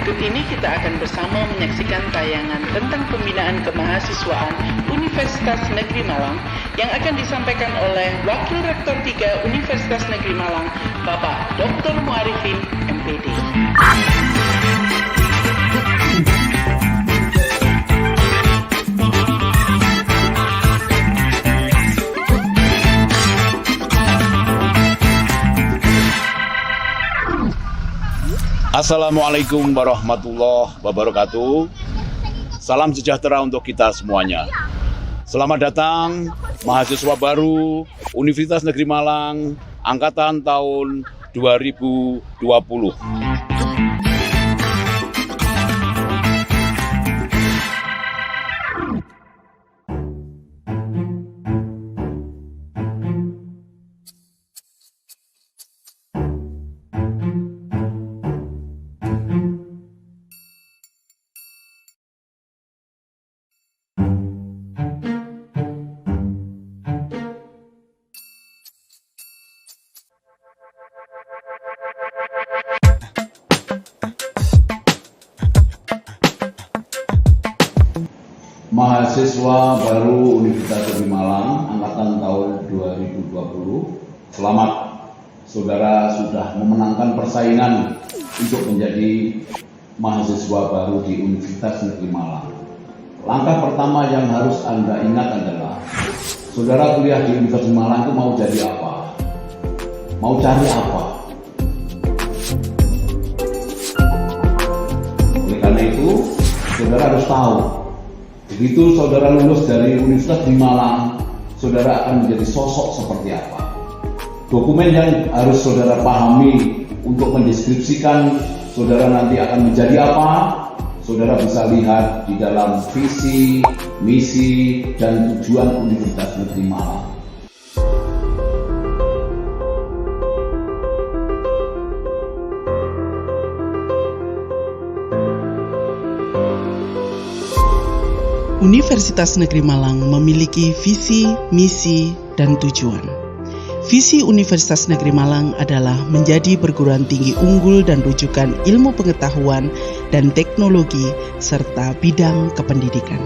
Berikut ini kita akan bersama menyaksikan tayangan tentang pembinaan kemahasiswaan Universitas Negeri Malang yang akan disampaikan oleh Wakil Rektor 3 Universitas Negeri Malang, Bapak Dr. Muarifin, MPD. Assalamualaikum warahmatullahi wabarakatuh. Salam sejahtera untuk kita semuanya. Selamat datang mahasiswa baru Universitas Negeri Malang angkatan tahun 2020. Mahasiswa baru Universitas Negeri Malang angkatan tahun 2020, selamat. Saudara sudah memenangkan persaingan untuk menjadi mahasiswa baru di Universitas Negeri Malang. Langkah pertama yang harus Anda ingat adalah saudara kuliah di Universitas Negeri Malang itu mau jadi apa? Mau cari apa? Oleh karena itu, saudara harus tahu. Begitu saudara lulus dari Universitas di Malang, saudara akan menjadi sosok seperti apa. Dokumen yang harus saudara pahami untuk mendeskripsikan saudara nanti akan menjadi apa, saudara bisa lihat di dalam visi, misi, dan tujuan Universitas Negeri Malang. Universitas Negeri Malang memiliki visi, misi, dan tujuan. Visi Universitas Negeri Malang adalah menjadi perguruan tinggi unggul dan rujukan ilmu pengetahuan dan teknologi serta bidang kependidikan.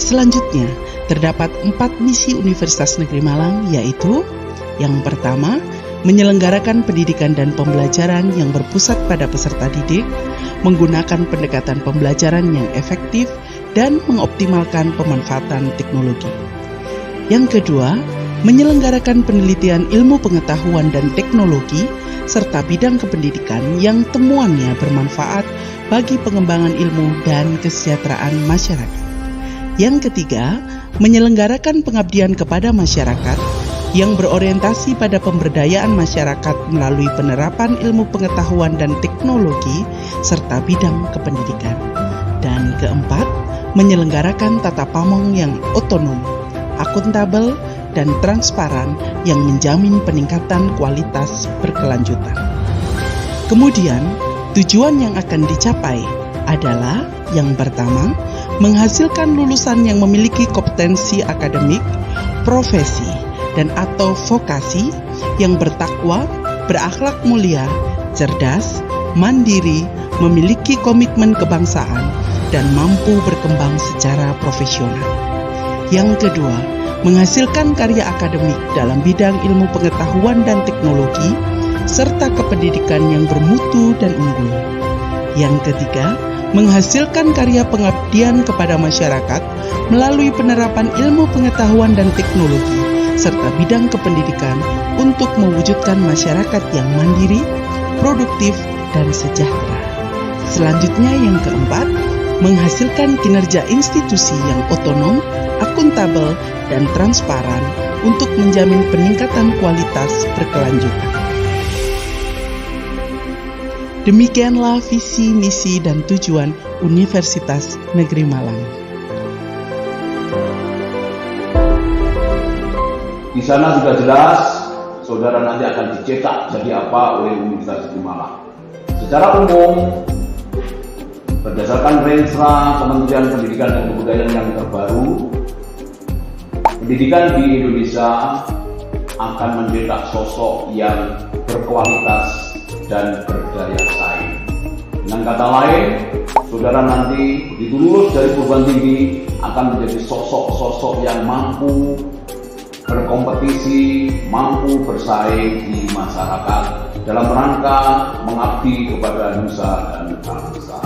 Selanjutnya, terdapat 4 misi Universitas Negeri Malang, yaitu yang pertama, menyelenggarakan pendidikan dan pembelajaran yang berpusat pada peserta didik, menggunakan pendekatan pembelajaran yang efektif, dan mengoptimalkan pemanfaatan teknologi. Yang kedua, menyelenggarakan penelitian ilmu pengetahuan dan teknologi, serta bidang kependidikan yang temuannya bermanfaat bagi pengembangan ilmu dan kesejahteraan masyarakat. Yang ketiga, menyelenggarakan pengabdian kepada masyarakat, yang berorientasi pada pemberdayaan masyarakat melalui penerapan ilmu pengetahuan dan teknologi serta bidang kependidikan. Dan keempat, menyelenggarakan tata pamong yang otonom, akuntabel, dan transparan yang menjamin peningkatan kualitas berkelanjutan. Kemudian, tujuan yang akan dicapai adalah yang pertama, menghasilkan lulusan yang memiliki kompetensi akademik, profesi, dan atau vokasi yang bertakwa, berakhlak mulia, cerdas, mandiri, memiliki komitmen kebangsaan, dan mampu berkembang secara profesional. Yang kedua, menghasilkan karya akademik dalam bidang ilmu pengetahuan dan teknologi, serta kependidikan yang bermutu dan unggul. Yang ketiga, menghasilkan karya pengabdian kepada masyarakat melalui penerapan ilmu pengetahuan dan teknologi, serta bidang kependidikan untuk mewujudkan masyarakat yang mandiri, produktif, dan sejahtera. Selanjutnya yang keempat, menghasilkan kinerja institusi yang otonom, akuntabel, dan transparan untuk menjamin peningkatan kualitas berkelanjutan. Demikianlah visi, misi, dan tujuan Universitas Negeri Malang. Di sana sudah jelas, saudara nanti akan dicetak jadi apa oleh Universitas Negeri Malang. Secara umum, berdasarkan Renstra Kementerian Pendidikan dan Kebudayaan yang terbaru, pendidikan di Indonesia akan mencetak sosok yang berkualitas dan berdaya saing. Dengan kata lain, saudara nanti begitu lulus dari perguruan tinggi akan menjadi sosok-sosok yang mampu berkompetisi, mampu bersaing di masyarakat dalam rangka mengabdi kepada nusa dan bangsa.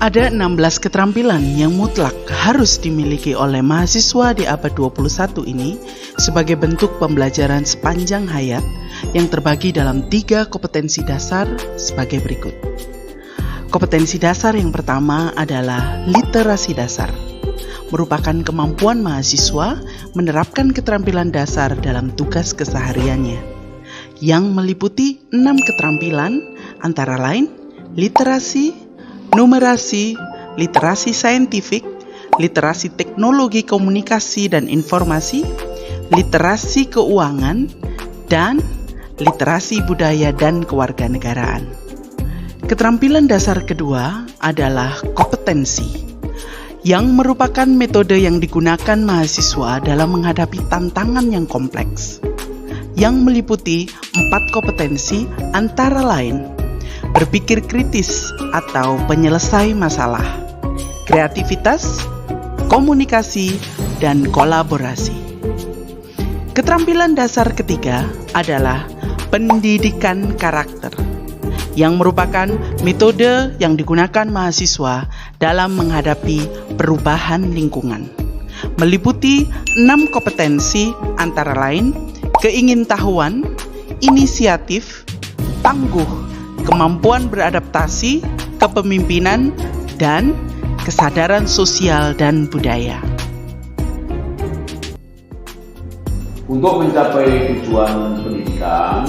Ada 16 keterampilan yang mutlak harus dimiliki oleh mahasiswa di abad 21 ini sebagai bentuk pembelajaran sepanjang hayat yang terbagi dalam 3 kompetensi dasar sebagai berikut. Kompetensi dasar yang pertama adalah literasi dasar, merupakan kemampuan mahasiswa menerapkan keterampilan dasar dalam tugas kesehariannya, yang meliputi 6 keterampilan antara lain literasi, numerasi, literasi saintifik, literasi teknologi komunikasi dan informasi, literasi keuangan, dan literasi budaya dan kewarganegaraan. Keterampilan dasar kedua adalah kompetensi, yang merupakan metode yang digunakan mahasiswa dalam menghadapi tantangan yang kompleks, yang meliputi 4 kompetensi antara lain berpikir kritis atau penyelesai masalah, kreativitas, komunikasi, dan kolaborasi. Keterampilan dasar ketiga adalah pendidikan karakter, yang merupakan metode yang digunakan mahasiswa dalam menghadapi perubahan lingkungan, meliputi 6 kompetensi antara lain keingintahuan, inisiatif, tangguh, kemampuan beradaptasi, kepemimpinan, dan kesadaran sosial dan budaya. Untuk mencapai tujuan pendidikan,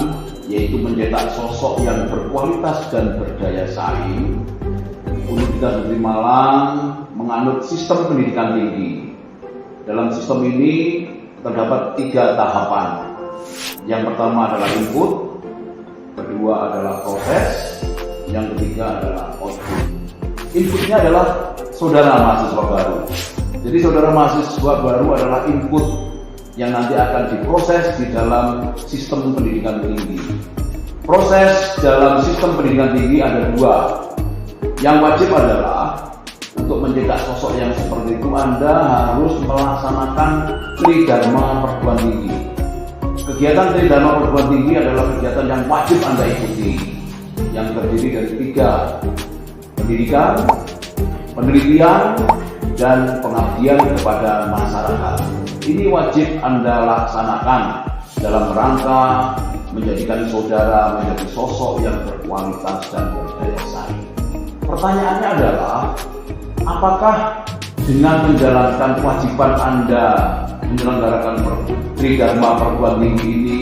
yaitu mencetak sosok yang berkualitas dan berdaya saing, Universitas Negeri Malang menganut sistem pendidikan tinggi. Dalam sistem ini terdapat 3 tahapan. Yang pertama adalah input, kedua adalah proses, yang ketiga adalah output. Inputnya adalah saudara mahasiswa baru. Jadi saudara mahasiswa baru adalah input yang nanti akan diproses di dalam sistem pendidikan tinggi. Proses dalam sistem pendidikan tinggi ada 2. Yang wajib adalah untuk mencetak sosok yang seperti itu Anda harus melaksanakan Tridharma Perguruan Tinggi. Kegiatan Tridharma Perguruan Tinggi adalah kegiatan yang wajib Anda ikuti, yang terdiri dari 3: pendidikan, penelitian, dan pengabdian kepada masyarakat. Ini wajib Anda laksanakan dalam rangka menjadikan saudara menjadi sosok yang berkualitas dan berdaya saing. Pertanyaannya adalah, apakah dengan menjalankan kewajiban Anda menyelenggarakan Tridharma Perguruan Tinggi ini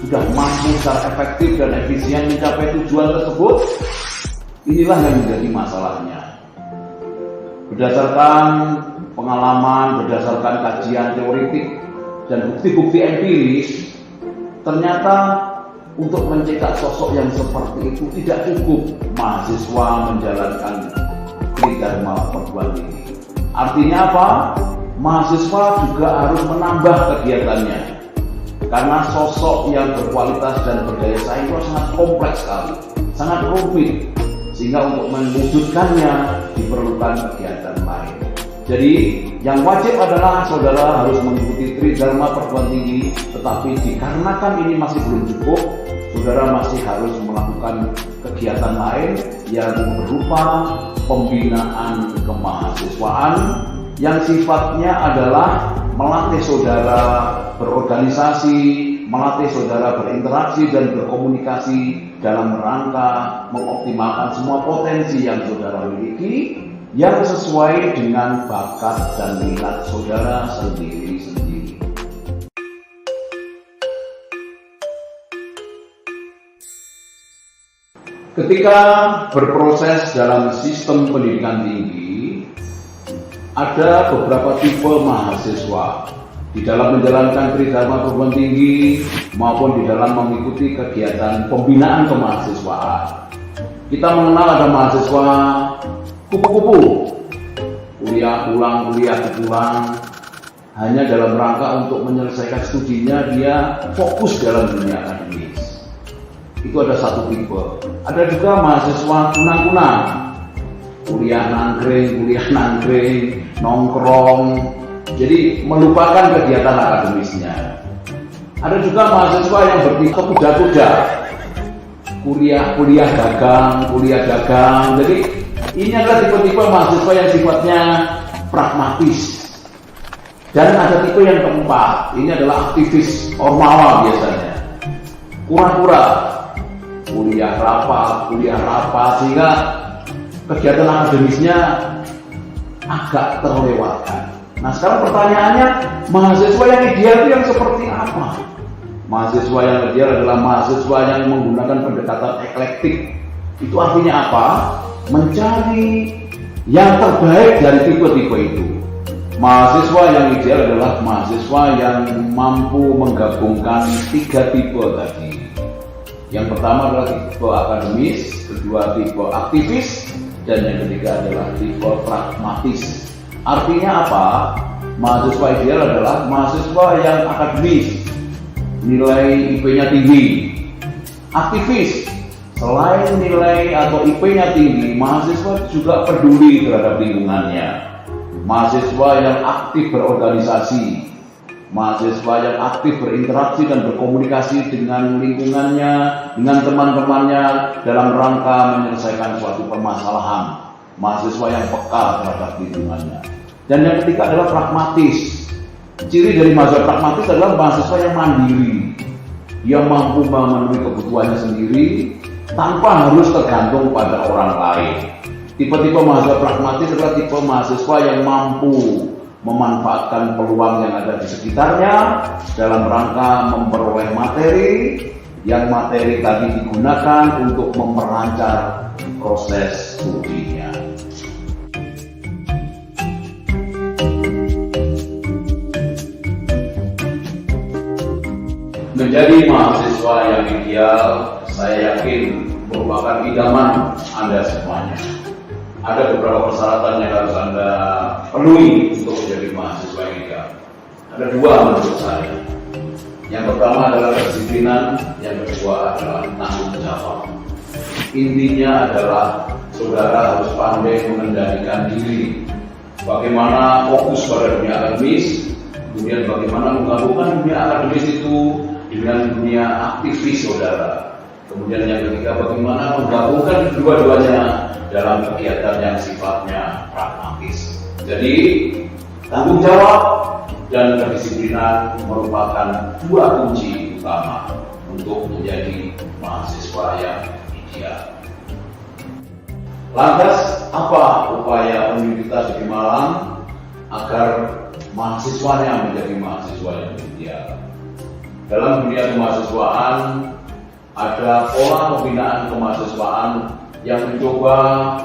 sudah mampu secara efektif dan efisien mencapai tujuan tersebut? Inilah yang menjadi masalahnya. Berdasarkan pengalaman, berdasarkan kajian teoritik dan bukti-bukti empiris, ternyata untuk mencetak sosok yang seperti itu tidak cukup mahasiswa menjalankan Tridharma Perguruan Tinggi. Artinya apa? Mahasiswa juga harus menambah kegiatannya, karena sosok yang berkualitas dan berdaya saing itu sangat kompleks sekali, sangat rumit, sehingga untuk mewujudkannya diperlukan kegiatan lain. Jadi yang wajib adalah saudara harus mengikuti Tridharma Perguruan Tinggi, tetapi dikarenakan ini masih belum cukup, saudara masih harus melakukan kegiatan lain yang berupa pembinaan kemahasiswaan yang sifatnya adalah melatih saudara berorganisasi, melatih saudara berinteraksi dan berkomunikasi dalam rangka mengoptimalkan semua potensi yang saudara miliki yang sesuai dengan bakat dan minat saudara sendiri-sendiri. Ketika berproses dalam sistem pendidikan tinggi, ada beberapa tipe mahasiswa di dalam menjalankan Tridharma Perguruan Tinggi maupun di dalam mengikuti kegiatan pembinaan kemahasiswaan. Kita mengenal ada mahasiswa kupu-kupu, kuliah pulang, hanya dalam rangka untuk menyelesaikan studinya, dia fokus dalam dunia akademis. Itu ada satu tipe. Ada juga mahasiswa kunang-kunang, kuliah nangkring, nongkrong, jadi melupakan kegiatan akademisnya. Ada juga mahasiswa yang bertipe kuda-kuda, kuliah dagang. Jadi ini adalah tipe-tipe mahasiswa yang sifatnya pragmatis. Dan ada tipe yang keempat, ini adalah aktivis ormawa biasanya, kura-kura, kuliah rapat, sehingga kegiatan akademisnya agak terlewatkan. Nah, sekarang pertanyaannya, mahasiswa yang ideal itu yang seperti apa? Mahasiswa yang ideal adalah mahasiswa yang menggunakan pendekatan eklektik. Itu artinya apa? Mencari yang terbaik dari tipe-tipe itu. Mahasiswa yang ideal adalah mahasiswa yang mampu menggabungkan 3 tipe tadi. Yang pertama adalah tipe akademis, kedua tipe aktivis, dan yang ketiga adalah tipe pragmatis. Artinya apa? Mahasiswa ideal adalah mahasiswa yang akademis, nilai IP-nya tinggi. Aktivis, selain nilai atau IP-nya tinggi, mahasiswa juga peduli terhadap lingkungannya. Mahasiswa yang aktif berorganisasi, mahasiswa yang aktif berinteraksi dan berkomunikasi dengan lingkungannya, dengan teman-temannya dalam rangka menyelesaikan suatu permasalahan. Mahasiswa yang peka terhadap lingkungannya. Dan yang ketiga adalah pragmatis. Ciri dari mahasiswa pragmatis adalah mahasiswa yang mandiri, yang mampu memenuhi kebutuhannya sendiri tanpa harus tergantung pada orang lain. Tipe-tipe mahasiswa pragmatis adalah tipe mahasiswa yang mampu memanfaatkan peluang yang ada di sekitarnya dalam rangka memperoleh materi, yang materi tadi digunakan untuk memperlancar proses studinya. Menjadi mahasiswa yang ideal, saya yakin merupakan idaman Anda semuanya. Ada beberapa persyaratan yang harus Anda penuhi untuk menjadi mahasiswa yang ideal. Ada 2 menurut saya. Yang pertama adalah kedisiplinan, yang kedua adalah tanggung jawab. Intinya adalah saudara harus pandai mengendalikan diri. Bagaimana fokus pada dunia akademis, kemudian bagaimana menggabungkan dunia akademis itu dengan dunia aktivis saudara. Kemudian yang ketiga, bagaimana menggabungkan kedua-duanya dalam kegiatan yang sifatnya pragmatis. Jadi, tanggung jawab dan kedisiplinan merupakan 2 kunci utama untuk menjadi mahasiswa yang ideal. Lantas, apa upaya Universitas Negeri Malang agar mahasiswanya menjadi mahasiswa yang ideal? Dalam dunia kemahasiswaan, ada pola pembinaan kemahasiswaan yang mencoba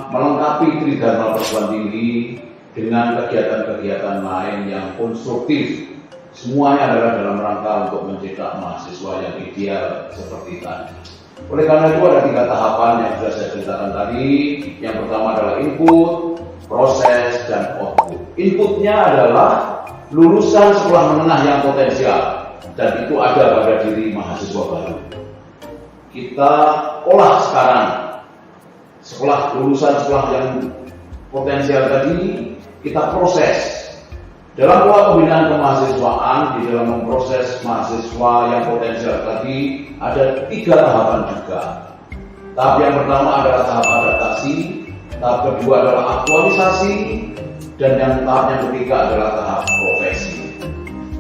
melengkapi tridharma perguruan tinggi dengan kegiatan-kegiatan lain yang konstruktif. Semuanya adalah dalam rangka untuk mencetak mahasiswa yang ideal seperti tadi. Oleh karena itu ada 3 tahapan yang sudah saya ceritakan tadi. Yang pertama adalah input, proses, dan output. Inputnya adalah lulusan sekolah menengah yang potensial, dan itu ada pada diri mahasiswa baru. Kita olah sekarang lulusan sekolah yang potensial tadi, kita proses. Dalam pola pembinaan kemahasiswaan, di dalam memproses mahasiswa yang potensial tadi, ada 3 tahapan juga. Tahap yang pertama adalah tahap adaptasi, tahap kedua adalah aktualisasi, dan tahap yang ketiga adalah tahap profesi.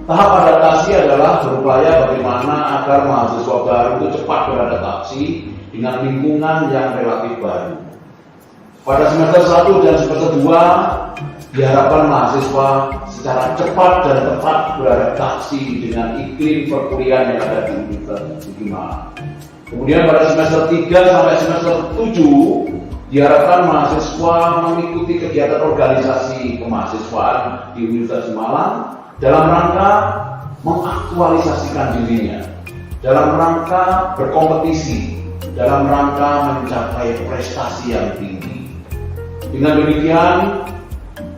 Tahap adaptasi adalah berupaya bagaimana agar mahasiswa baru itu cepat beradaptasi dengan lingkungan yang relatif baru. Pada semester 1 dan semester 2, diharapkan mahasiswa secara cepat dan tepat beradaptasi dengan iklim perkuliahan yang ada di Universitas Negeri Malang. Kemudian pada semester 3 sampai semester 7, diharapkan mahasiswa mengikuti kegiatan organisasi kemahasiswaan di Universitas Malang dalam rangka mengaktualisasikan dirinya, dalam rangka berkompetisi, dalam rangka mencapai prestasi yang tinggi. Dengan demikian,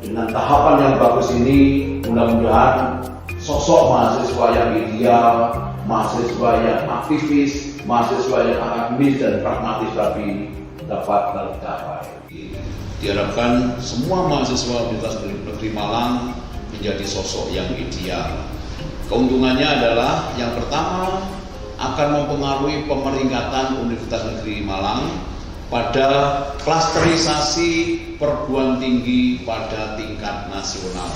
Dengan tahapan yang bagus ini, mudah-mudahan sosok mahasiswa yang ideal, mahasiswa yang aktivis, mahasiswa yang akademis dan pragmatis tadi dapat tercapai. Diharapkan semua mahasiswa Universitas Negeri Malang menjadi sosok yang ideal. Keuntungannya adalah yang pertama akan mempengaruhi pemeringkatan Universitas Negeri Malang pada klasterisasi perguruan tinggi pada tingkat nasional.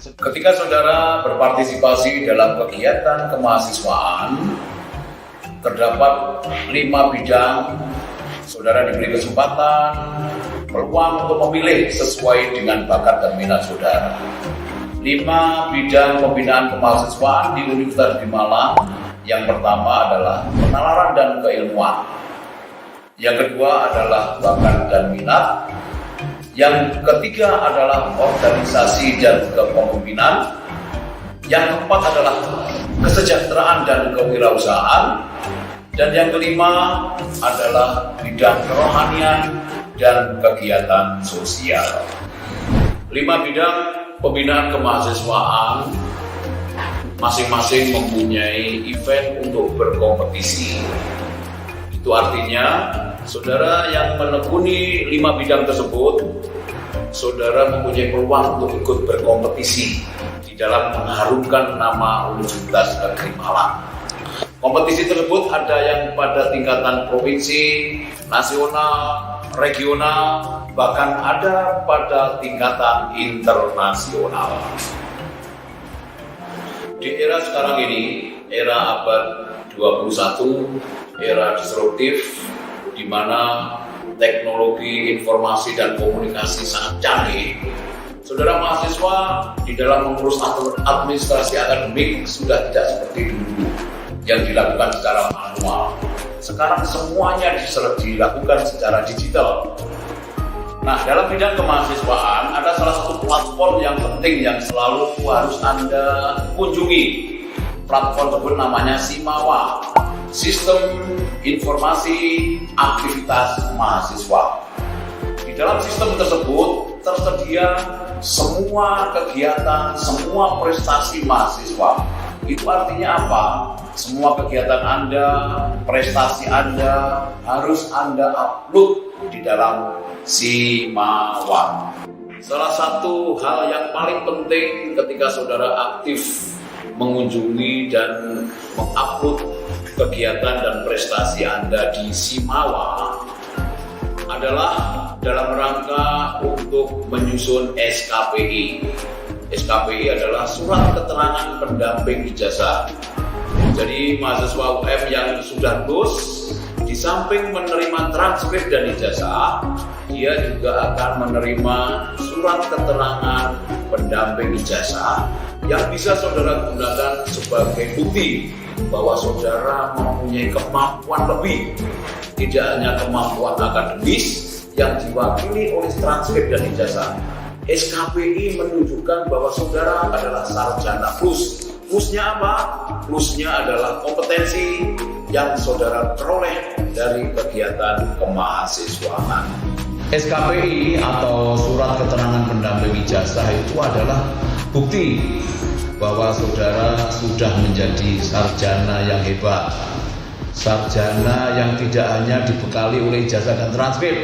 Ketika saudara berpartisipasi dalam kegiatan kemahasiswaan, terdapat 5 bidang, saudara diberi kesempatan, peluang untuk memilih sesuai dengan bakat dan minat saudara. 5 bidang pembinaan kemahasiswaan di Universitas Negeri Malang. Yang pertama adalah penalaran dan keilmuan. Yang kedua adalah bakat dan minat. Yang ketiga adalah organisasi dan kepemimpinan. Yang keempat adalah kesejahteraan dan kewirausahaan. Dan yang kelima adalah bidang kerohanian dan kegiatan sosial. 5 bidang pembinaan kemahasiswaan masing-masing mempunyai event untuk berkompetisi. Itu artinya saudara yang menekuni 5 bidang tersebut, saudara mempunyai peluang untuk ikut berkompetisi di dalam mengharumkan nama Universitas Negeri Malang. Kompetisi tersebut ada yang pada tingkatan provinsi, nasional, regional, bahkan ada pada tingkatan internasional. Di era sekarang ini, era abad 21, era disruptif, di mana teknologi informasi dan komunikasi sangat canggih. Saudara mahasiswa di dalam mengurus administrasi akademik sudah tidak seperti dulu yang dilakukan secara manual. Sekarang semuanya dilakukan secara digital. Nah, dalam bidang kemahasiswaan ada salah satu platform yang penting yang selalu harus Anda kunjungi. Platform tersebut namanya SIMAWA, Sistem Informasi Aktivitas Mahasiswa. Di dalam sistem tersebut tersedia semua kegiatan, semua prestasi mahasiswa. Itu artinya apa? Semua kegiatan Anda, prestasi Anda harus Anda upload di dalam SIMAWA. Salah satu hal yang paling penting ketika saudara aktif mengunjungi dan mengupload kegiatan dan prestasi Anda di SIMAWA adalah dalam rangka untuk menyusun SKPI. SKPI adalah surat keterangan pendamping ijazah. Jadi mahasiswa UM yang sudah lulus, di samping menerima transkrip dan ijazah, dia juga akan menerima surat keterangan pendamping ijazah yang bisa saudara gunakan sebagai bukti bahwa saudara mempunyai kemampuan lebih, tidak hanya kemampuan akademis yang diwakili oleh transkrip dan ijazah. SKPI menunjukkan bahwa saudara adalah sarjana plus. Plusnya apa? Plusnya adalah kompetensi yang saudara peroleh dari kegiatan kemahasiswaan. SKPI atau surat keterangan pendamping ijazah itu adalah bukti bahwa saudara sudah menjadi sarjana yang hebat, sarjana yang tidak hanya dibekali oleh ijazah dan transkrip,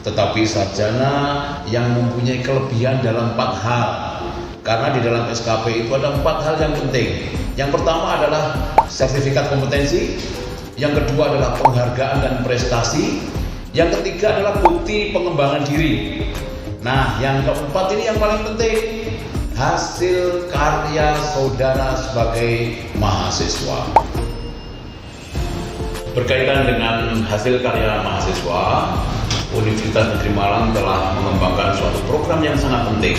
tetapi sarjana yang mempunyai kelebihan dalam 4 hal. Karena di dalam SKPI itu ada 4 hal yang penting. Yang pertama adalah sertifikat kompetensi, yang kedua adalah penghargaan dan prestasi, yang ketiga adalah bukti pengembangan diri. Nah, yang keempat ini yang paling penting, hasil karya saudara sebagai mahasiswa. Berkaitan dengan hasil karya mahasiswa, Universitas Negeri Malang telah mengembangkan suatu program yang sangat penting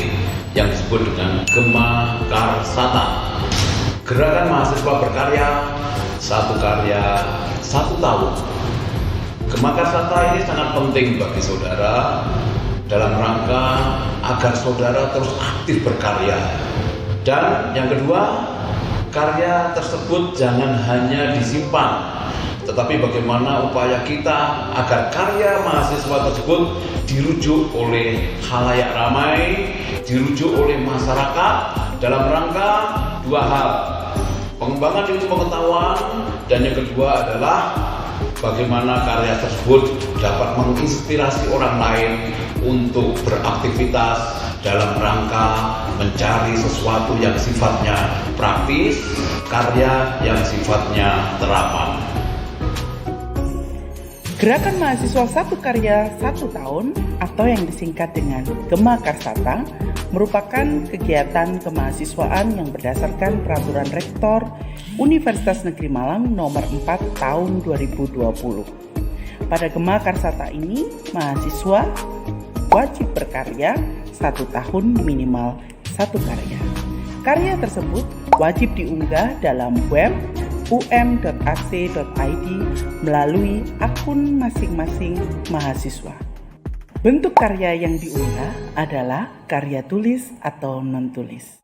yang disebut dengan Gema Karsata. Gerakan mahasiswa berkarya, satu karya, 1 tahun. Gema Karsata ini sangat penting bagi saudara dalam rangka agar saudara terus aktif berkarya. Dan yang kedua, karya tersebut jangan hanya disimpan, tetapi bagaimana upaya kita agar karya mahasiswa tersebut dirujuk oleh khalayak ramai, dirujuk oleh masyarakat dalam rangka dua hal: pengembangan ilmu pengetahuan, dan yang kedua adalah bagaimana karya tersebut dapat menginspirasi orang lain untuk beraktivitas dalam rangka mencari sesuatu yang sifatnya praktis, karya yang sifatnya terapan. Gerakan Mahasiswa Satu Karya Satu Tahun atau yang disingkat dengan Gema Karsata merupakan kegiatan kemahasiswaan yang berdasarkan Peraturan Rektor Universitas Negeri Malang Nomor 4 Tahun 2020. Pada Gema Karsata ini, mahasiswa wajib berkarya 1 tahun minimal 1 karya. Karya tersebut wajib diunggah dalam web um.ac.id melalui akun masing-masing mahasiswa. Bentuk karya yang diunggah adalah karya tulis atau non-tulis.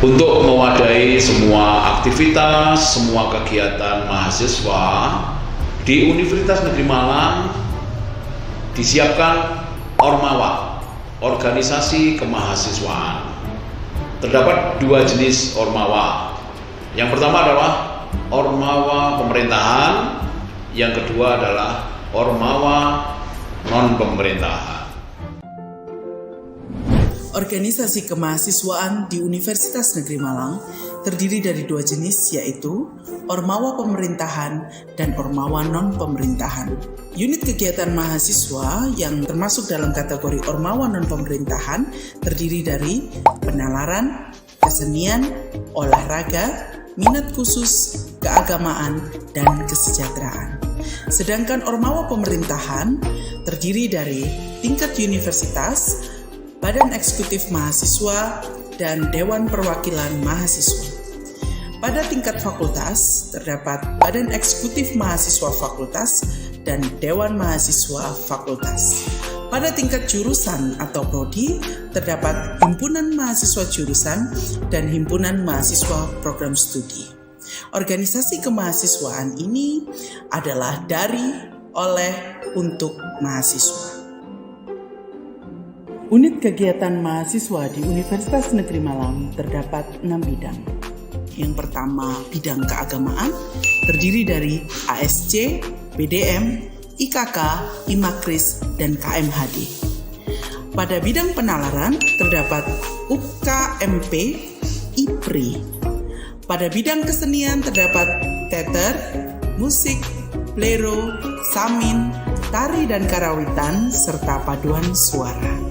Untuk mewadahi semua aktivitas, semua kegiatan mahasiswa di Universitas Negeri Malang disiapkan Ormawa, organisasi kemahasiswaan. Terdapat 2 jenis Ormawa. Yang pertama adalah Ormawa pemerintahan, yang kedua adalah Ormawa non-pemerintahan. Organisasi kemahasiswaan di Universitas Negeri Malang terdiri dari 2 jenis, yaitu Ormawa pemerintahan dan Ormawa non-pemerintahan. Unit kegiatan mahasiswa yang termasuk dalam kategori Ormawa non-pemerintahan terdiri dari penalaran, kesenian, olahraga, minat khusus, keagamaan, dan kesejahteraan. Sedangkan Ormawa pemerintahan terdiri dari tingkat universitas, Badan Eksekutif Mahasiswa, dan Dewan Perwakilan Mahasiswa. Pada tingkat fakultas, terdapat Badan Eksekutif Mahasiswa Fakultas dan Dewan Mahasiswa Fakultas. Pada tingkat jurusan atau prodi, terdapat Himpunan Mahasiswa Jurusan dan Himpunan Mahasiswa Program Studi. Organisasi kemahasiswaan ini adalah dari, oleh, untuk mahasiswa. Unit kegiatan mahasiswa di Universitas Negeri Malang terdapat 6 bidang. Yang pertama, bidang keagamaan, terdiri dari ASC, BDM, IKK, IMAKRIS, dan KMHD. Pada bidang penalaran, terdapat UKMP, IPRI. Pada bidang kesenian, terdapat teater, musik, plero, samin, tari dan karawitan, serta paduan suara.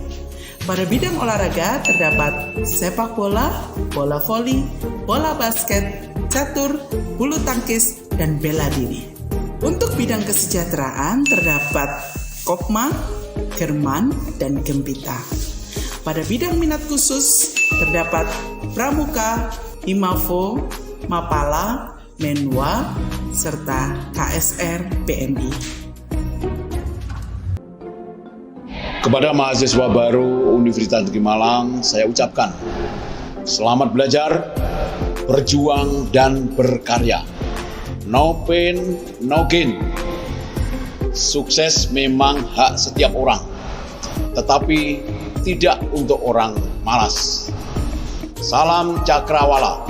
Pada bidang olahraga terdapat sepak bola, bola voli, bola basket, catur, bulu tangkis, dan bela diri. Untuk bidang kesejahteraan terdapat Kopma, German, dan Gempita. Pada bidang minat khusus terdapat Pramuka, Himafo, Mapala, Menwa, serta KSR PMI. Kepada mahasiswa baru Universitas Negeri Malang, saya ucapkan selamat belajar, berjuang, dan berkarya. No pain, no gain. Sukses memang hak setiap orang, tetapi tidak untuk orang malas. Salam Cakrawala.